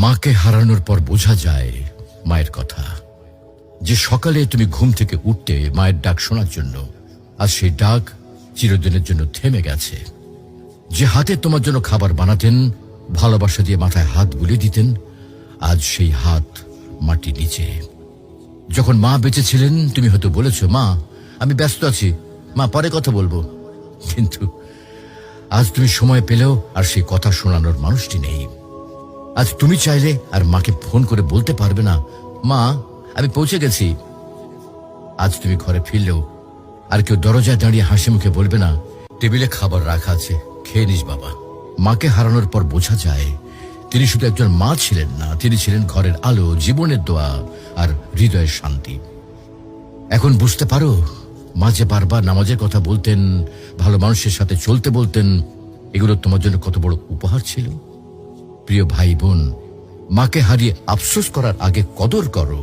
মাকে হারানোর পর বোঝা যায় মায়ের কথা। যে সকালে তুমি ঘুম থেকে উঠতে মায়ের ডাক শোনার জন্য, আজ সেই ডাক চিরদিনের জন্য থেমে গেছে। যে হাতে তোমার জন্য খাবার বানাতেন, ভালোবাসা দিয়ে মাথায় হাত বুলিয়ে দিতেন, আজ সেই হাত মাটির নিচে। যখন মা বেঁচে ছিলেন তুমি হয়তো বলেছ, মা আমি ব্যস্ত আছি, মা পরে কথা বলবো। কিন্তু আজ তুমি সময় পেলেও আর সেই কথা শোনানোর মানুষটি নেই। আজ তুমি চাইলে আর মাকে ফোন করে বলতে পারবে না, মা আমি পৌঁছে গেছি। আজ তুমি ঘরে ফিরলেও আর কেউ দরজায় দাঁড়িয়ে হাসি মুখে বলবে না, টেবিলে খাবার রাখা আছে, খেয়ে নিস বাবা। মাকে হারানোর পর বোঝা যায় তিনি শুধু একজন মা ছিলেন না, তিনি ছিলেন ঘরের আলো, জীবনের দোয়া আর হৃদয়ের শান্তি। এখন বুঝতে পারো মা যে বারবার নামাজের কথা বলতেন, ভালো মানুষের সাথে চলতে বলতেন, এগুলো তোমার জন্য কত বড় উপহার ছিল। প্রিয় ভাই বোন, মাকে হারিয়ে আফসোস করার আগে কদর করো।